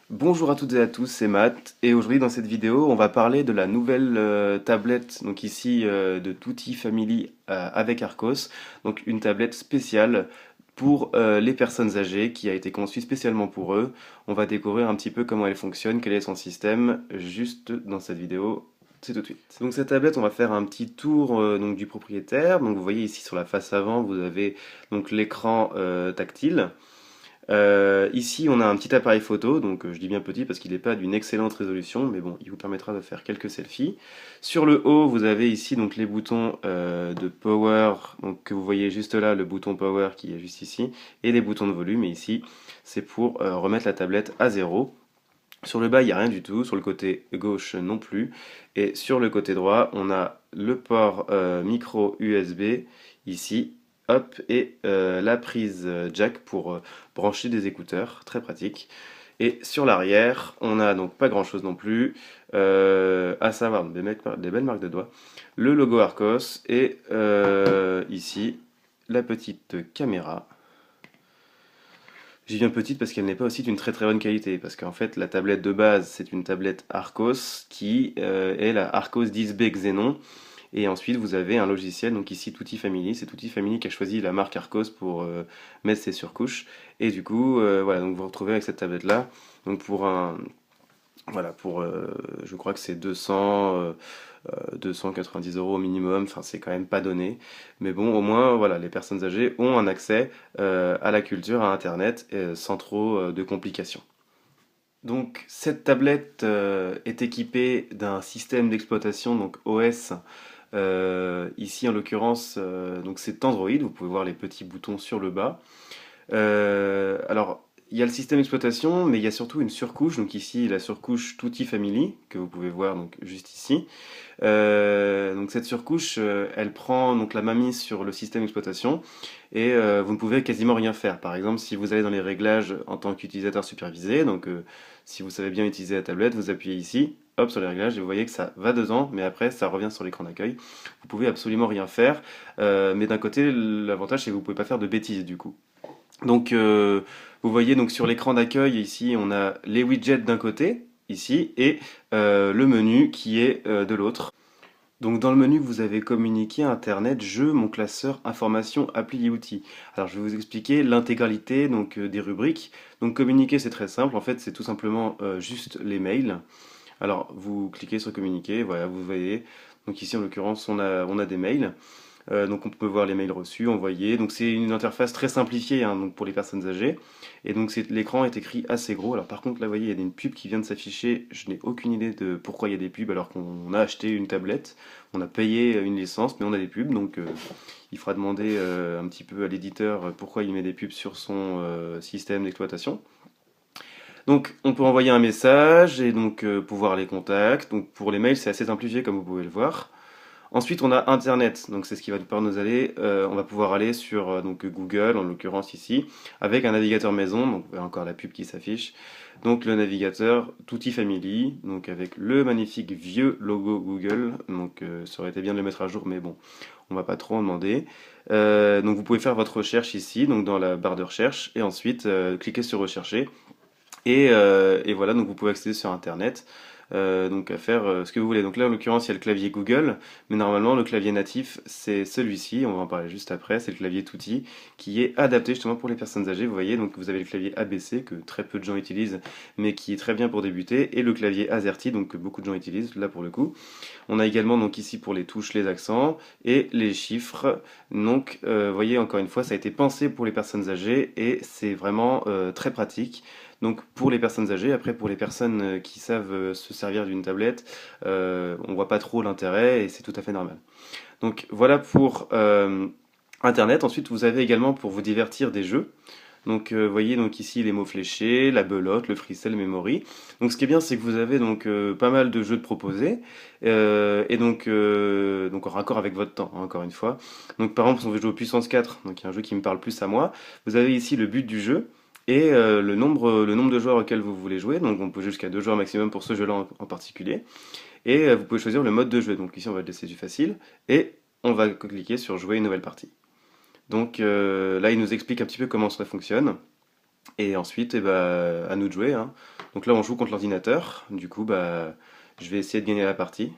Bonjour à toutes et à tous, c'est Matt et aujourd'hui dans cette vidéo on va parler de la nouvelle tablette donc ici de Tutti Family avec Arcos, donc une tablette spéciale pour les personnes âgées qui a été conçue spécialement pour eux. On va découvrir un petit peu comment elle fonctionne, quel est son système juste dans cette vidéo. C'est tout de suite. Donc cette tablette, on va faire un petit tour donc du propriétaire. Donc vous voyez ici sur la face avant, vous avez donc l'écran tactile. Ici, on a un petit appareil photo, donc je dis bien petit parce qu'il n'est pas d'une excellente résolution, mais bon, il vous permettra de faire quelques selfies. Sur le haut, vous avez ici donc les boutons de power, donc que vous voyez juste là, le bouton power qui est juste ici, et les boutons de volume. Et ici, c'est pour remettre la tablette à zéro. Sur le bas, il n'y a rien du tout. Sur le côté gauche, non plus. Et sur le côté droit, on a le port micro USB ici. Hop, et la prise jack pour brancher des écouteurs, très pratique. Et sur l'arrière, on a donc pas grand chose non plus, à savoir des belles marques de doigts, le logo Arcos et ici la petite caméra. J'y viens petite parce qu'elle n'est pas aussi d'une très très bonne qualité, parce qu'en fait la tablette de base c'est une tablette Arcos qui est la Arcos 10B Xenon, et ensuite vous avez un logiciel, donc ici Tutti Family, c'est Tutti Family qui a choisi la marque Arcos pour mettre ses surcouches, et du coup voilà, donc vous vous retrouvez avec cette tablette là, donc pour un, voilà, pour je crois que c'est 290 € au minimum, enfin c'est quand même pas donné. Mais bon, au moins, voilà, les personnes âgées ont un accès à la culture, à Internet, sans trop de complications. Donc cette tablette est équipée d'un système d'exploitation, donc OS. Ici en l'occurrence, donc c'est Android, vous pouvez voir les petits boutons sur le bas. Alors, il y a le système d'exploitation, mais il y a surtout une surcouche. Donc ici, la surcouche Tutti Family, que vous pouvez voir donc juste ici. Donc cette surcouche, elle prend donc la mainmise sur le système d'exploitation et vous ne pouvez quasiment rien faire. Par exemple, si vous allez dans les réglages en tant qu'utilisateur supervisé, donc si vous savez bien utiliser la tablette, vous appuyez ici, hop sur les réglages et vous voyez que ça va dedans, mais après ça revient sur l'écran d'accueil. Vous pouvez absolument rien faire, mais d'un côté, l'avantage c'est que vous pouvez pas faire de bêtises du coup. Donc, vous voyez donc sur l'écran d'accueil ici, on a les widgets d'un côté, ici, et le menu qui est de l'autre. Donc dans le menu, vous avez communiqué, Internet, jeux, mon classeur, informations, applis et outils. Alors je vais vous expliquer l'intégralité donc des rubriques. Donc communiquer, c'est très simple. En fait, c'est tout simplement juste les mails. Alors vous cliquez sur communiquer, voilà, vous voyez. Donc ici en l'occurrence, on a des mails. Donc on peut voir les mails reçus, envoyés. Donc c'est une interface très simplifiée hein, donc pour les personnes âgées. Et donc l'écran est écrit assez gros. Alors par contre là vous voyez il y a une pub qui vient de s'afficher. Je n'ai aucune idée de pourquoi il y a des pubs alors qu'on a acheté une tablette. On a payé une licence mais on a des pubs. Donc il faudra demander un petit peu à l'éditeur pourquoi il met des pubs sur son système d'exploitation. Donc on peut envoyer un message et donc pour voir les contacts. Donc pour les mails c'est assez simplifié comme vous pouvez le voir. Ensuite, on a Internet, donc c'est ce qui va nous permettre de nous aller. On va pouvoir aller sur donc Google, en l'occurrence ici, avec un navigateur maison. Donc, vous avez encore la pub qui s'affiche. Donc, le navigateur Tutti Family, donc avec le magnifique vieux logo Google. Donc, ça aurait été bien de le mettre à jour, mais bon, on va pas trop en demander. Donc, vous pouvez faire votre recherche ici, donc dans la barre de recherche, et ensuite cliquer sur Rechercher. Et voilà, donc vous pouvez accéder sur Internet, donc à faire ce que vous voulez. Donc là, en l'occurrence, il y a le clavier Google, mais normalement, le clavier natif, c'est celui-ci, on va en parler juste après, c'est le clavier Tutti, qui est adapté justement pour les personnes âgées, vous voyez, donc vous avez le clavier ABC, que très peu de gens utilisent, mais qui est très bien pour débuter, et le clavier AZERTY, donc que beaucoup de gens utilisent, là pour le coup. On a également donc ici pour les touches, les accents, et les chiffres, donc vous voyez, encore une fois, ça a été pensé pour les personnes âgées, et c'est vraiment très pratique. Donc pour les personnes âgées, après pour les personnes qui savent se servir d'une tablette, on voit pas trop l'intérêt et c'est tout à fait normal. Donc voilà pour Internet. Ensuite vous avez également pour vous divertir des jeux. Donc vous voyez donc ici les mots fléchés, la belote, le freestyle, le memory. Donc ce qui est bien c'est que vous avez donc pas mal de jeux de proposés et donc en raccord avec votre temps hein, encore une fois. Donc par exemple si on veut jouer au puissance 4, donc il y a un jeu qui me parle plus à moi, vous avez ici le but du jeu et le nombre de joueurs auxquels vous voulez jouer. Donc on peut jouer jusqu'à 2 joueurs maximum pour ce jeu-là en particulier. Et vous pouvez choisir le mode de jeu. Donc ici on va le laisser du facile et on va cliquer sur jouer une nouvelle partie. Donc là il nous explique un petit peu comment ça fonctionne. Et ensuite, eh ben, à nous de jouer, hein. Donc là, on joue contre l'ordinateur. Du coup, bah, je vais essayer de gagner la partie.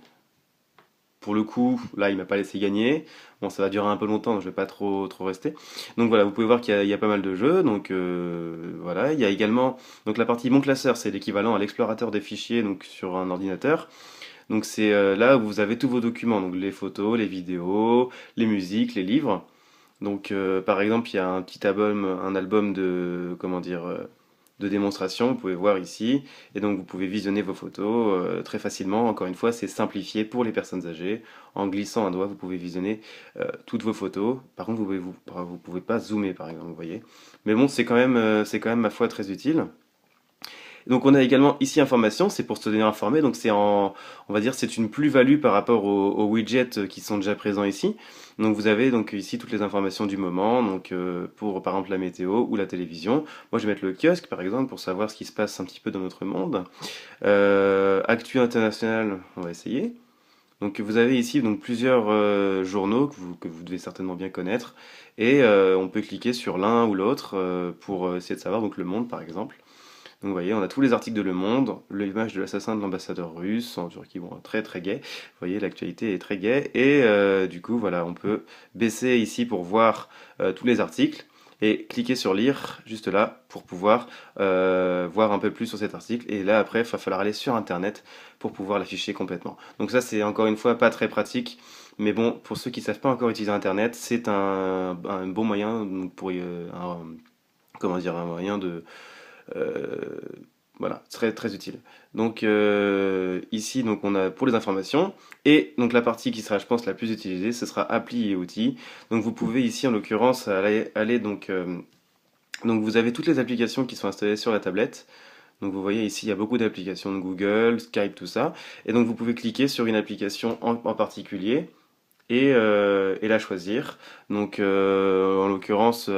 Pour le coup, là, il m'a pas laissé gagner. Bon, ça va durer un peu longtemps, donc je vais pas trop rester. Donc voilà, vous pouvez voir qu'il y a pas mal de jeux. Donc voilà, il y a également donc la partie Mon classeur, c'est l'équivalent à l'explorateur des fichiers donc sur un ordinateur. Donc c'est là où vous avez tous vos documents, donc les photos, les vidéos, les musiques, les livres. Donc, par exemple, il y a un album de, comment dire, de démonstration, vous pouvez voir ici, et donc vous pouvez visionner vos photos très facilement. Encore une fois, c'est simplifié pour les personnes âgées. En glissant un doigt, vous pouvez visionner toutes vos photos. Par contre, vous pouvez pas zoomer, par exemple, vous voyez. Mais bon, c'est quand même ma foi très utile. Donc on a également ici information, c'est pour se tenir informé, donc on va dire, c'est une plus-value par rapport aux widgets qui sont déjà présents ici. Donc vous avez donc ici toutes les informations du moment, donc pour par exemple la météo ou la télévision. Moi je vais mettre le kiosque par exemple pour savoir ce qui se passe un petit peu dans notre monde. Actu international, on va essayer. Donc vous avez ici donc plusieurs journaux que vous devez certainement bien connaître et on peut cliquer sur l'un ou l'autre pour essayer de savoir donc le monde par exemple. Donc vous voyez, on a tous les articles de Le Monde, l'image de l'assassin de l'ambassadeur russe, en Turquie, bon, très très gai. Vous voyez, l'actualité est très gaie. Et du coup, voilà, on peut baisser ici pour voir tous les articles et cliquer sur lire juste là pour pouvoir voir un peu plus sur cet article. Et là, après, il va falloir aller sur Internet pour pouvoir l'afficher complètement. Donc ça, c'est encore une fois pas très pratique. Mais bon, pour ceux qui ne savent pas encore utiliser Internet, c'est un bon moyen pour comment dire, un moyen de euh, voilà, très très utile. Donc ici, donc on a pour les informations et donc la partie qui sera, je pense, la plus utilisée, ce sera appli et outils. Donc vous pouvez ici, en l'occurrence, aller donc vous avez toutes les applications qui sont installées sur la tablette. Donc vous voyez ici, il y a beaucoup d'applications de Google, Skype, tout ça. Et donc vous pouvez cliquer sur une application en particulier et la choisir. Donc en l'occurrence,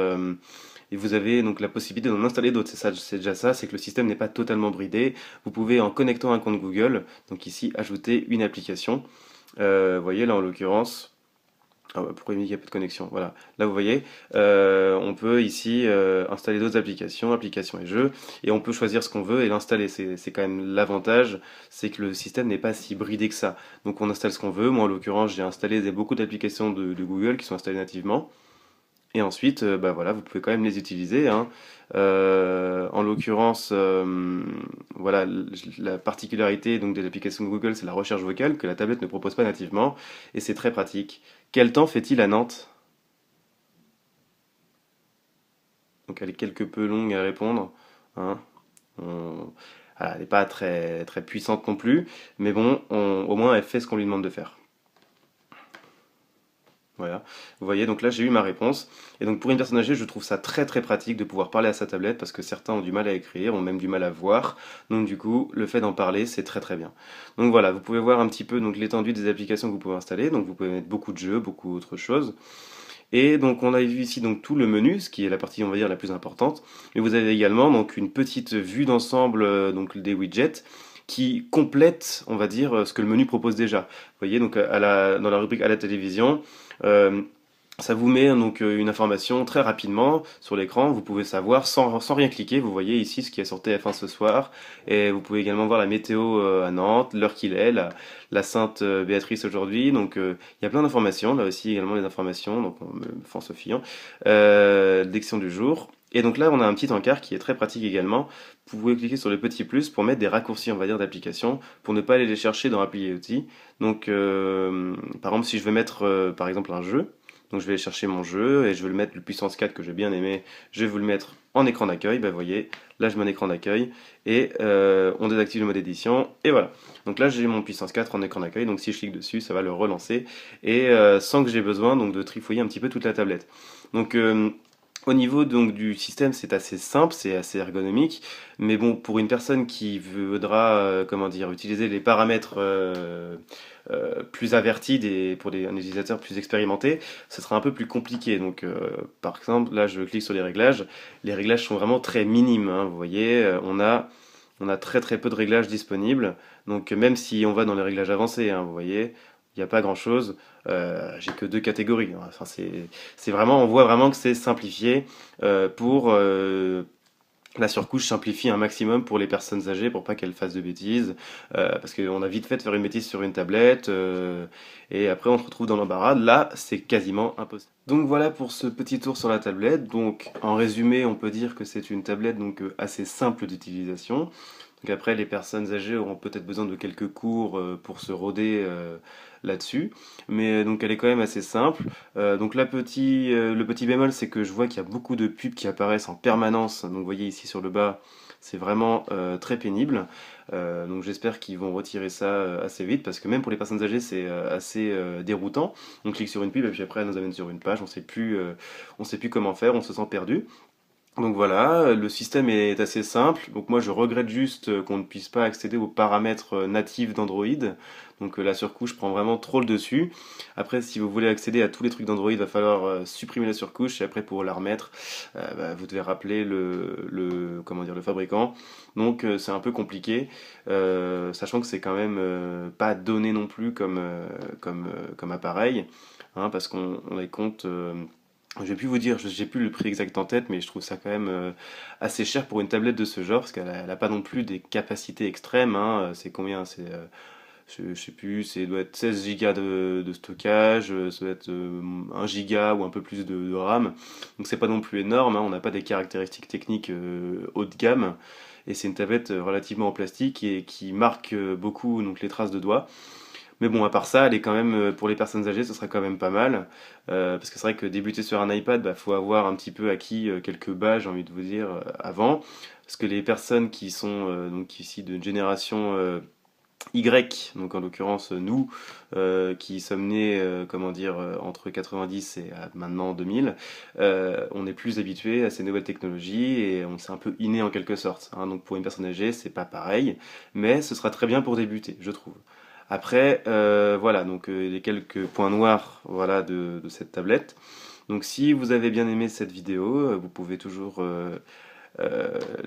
et vous avez donc la possibilité d'en installer d'autres. C'est déjà ça, c'est que le système n'est pas totalement bridé. Vous pouvez en connectant un compte Google, donc ici ajouter une application. Vous voyez là en l'occurrence. Ah bah, pourquoi il me dit qu'il n'y a pas de connexion? Voilà. Là, vous voyez, on peut ici installer d'autres applications, applications et jeux, et on peut choisir ce qu'on veut et l'installer. C'est quand même l'avantage, c'est que le système n'est pas si bridé que ça. Donc on installe ce qu'on veut. Moi, en l'occurrence, j'ai installé beaucoup d'applications de Google qui sont installées nativement. Et ensuite, bah voilà, vous pouvez quand même les utiliser, hein. En l'occurrence, voilà, la particularité donc de l'application Google, c'est la recherche vocale que la tablette ne propose pas nativement, et c'est très pratique. Quel temps fait-il à Nantes? Donc elle est quelque peu longue à répondre, hein. On- voilà, elle n'est pas très très puissante non plus, mais bon, au moins elle fait ce qu'on lui demande de faire. Voilà. Vous voyez, donc là j'ai eu ma réponse. Et donc pour une personne âgée, je trouve ça très très pratique de pouvoir parler à sa tablette parce que certains ont du mal à écrire, ont même du mal à voir. Donc du coup, le fait d'en parler, c'est très très bien. Donc voilà, vous pouvez voir un petit peu donc l'étendue des applications que vous pouvez installer. Donc vous pouvez mettre beaucoup de jeux, beaucoup d'autres choses. Et donc on a vu ici donc tout le menu, ce qui est la partie on va dire la plus importante. Mais vous avez également donc une petite vue d'ensemble donc des widgets qui complète, on va dire, ce que le menu propose déjà. Vous voyez, donc dans la rubrique à la télévision, euh, ça vous met donc une information très rapidement sur l'écran. Vous pouvez savoir sans rien cliquer. Vous voyez ici ce qui est sur TF1 ce soir. Et vous pouvez également voir la météo à Nantes, l'heure qu'il est, la Sainte Béatrice aujourd'hui. Donc il y a plein d'informations. Là aussi également les informations. Donc on me Sophie, hein. L'élection du jour. Et donc là, on a un petit encart qui est très pratique également. Vous pouvez cliquer sur le petit plus pour mettre des raccourcis, on va dire, d'application, pour ne pas aller les chercher dans Appli et outils. Donc, par exemple, si je veux mettre, par exemple, un jeu, donc je vais aller chercher mon jeu et je veux le mettre le puissance 4 que j'ai bien aimé, je vais vous le mettre en écran d'accueil. Bah, vous voyez, là je mets un écran d'accueil et on désactive le mode édition et voilà. Donc là j'ai mon puissance 4 en écran d'accueil, donc si je clique dessus, ça va le relancer et sans que j'ai besoin donc de trifouiller un petit peu toute la tablette. Donc au niveau donc du système, c'est assez simple, c'est assez ergonomique, mais bon, pour une personne qui voudra, comment dire, utiliser les paramètres plus avertis pour un utilisateur plus expérimenté, ce sera un peu plus compliqué. Donc, par exemple, là, je clique sur les réglages sont vraiment très minimes, hein, vous voyez, on a très très peu de réglages disponibles. Donc, même si on va dans les réglages avancés, hein, vous voyez, il n'y a pas grand-chose. J'ai que deux catégories, hein. Enfin, c'est vraiment, on voit vraiment que c'est simplifié pour La surcouche simplifie un maximum pour les personnes âgées pour pas qu'elles fassent de bêtises, parce qu'on a vite fait de faire une bêtise sur une tablette, et après on se retrouve dans l'embarras. Là, c'est quasiment impossible. Donc voilà pour ce petit tour sur la tablette. Donc en résumé, on peut dire que c'est une tablette donc assez simple d'utilisation. Donc après, les personnes âgées auront peut-être besoin de quelques cours pour se roder là-dessus. Mais donc elle est quand même assez simple. Donc le petit bémol, c'est que je vois qu'il y a beaucoup de pubs qui apparaissent en permanence. Donc vous voyez ici sur le bas, c'est vraiment très pénible. Donc j'espère qu'ils vont retirer ça assez vite parce que même pour les personnes âgées, c'est assez déroutant. On clique sur une pub et puis après, elle nous amène sur une page. On sait plus comment faire, on se sent perdu. Donc voilà, le système est assez simple. Donc moi je regrette juste qu'on ne puisse pas accéder aux paramètres natifs d'Android. Donc la surcouche prend vraiment trop le dessus. Après si vous voulez accéder à tous les trucs d'Android, il va falloir supprimer la surcouche et après pour la remettre, vous devez rappeler comment dire, le fabricant. Donc c'est un peu compliqué, sachant que c'est quand même pas donné non plus comme appareil, hein, parce qu'on les compte. Je vais plus vous dire, j'ai plus le prix exact en tête, mais je trouve ça quand même assez cher pour une tablette de ce genre, parce qu'elle a pas non plus des capacités extrêmes, hein. C'est combien? Je sais plus, doit être 16 gigas de stockage, ça doit être 1 giga ou un peu plus de RAM. Donc c'est pas non plus énorme, hein. On n'a pas des caractéristiques techniques haut de gamme. Et c'est une tablette relativement en plastique et qui marque beaucoup donc les traces de doigts. Mais bon, à part ça, elle est quand même, pour les personnes âgées, ce serait quand même pas mal. Parce que c'est vrai que débuter sur un iPad, bah, faut avoir un petit peu acquis quelques bases, j'ai envie de vous dire, avant. Parce que les personnes qui sont donc ici de génération Y, donc en l'occurrence nous, qui sommes nés, comment dire, entre 90 et maintenant 2000, on est plus habitué à ces nouvelles technologies et on s'est un peu inné en quelque sorte, hein. Donc pour une personne âgée, c'est pas pareil, mais ce sera très bien pour débuter, je trouve. Après, voilà, donc les quelques points noirs, voilà, de cette tablette. Donc si vous avez bien aimé cette vidéo, vous pouvez toujours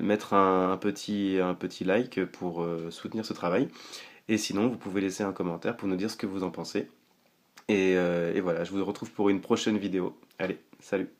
mettre un petit like pour soutenir ce travail. Et sinon, vous pouvez laisser un commentaire pour nous dire ce que vous en pensez. Et voilà, je vous retrouve pour une prochaine vidéo. Allez, salut!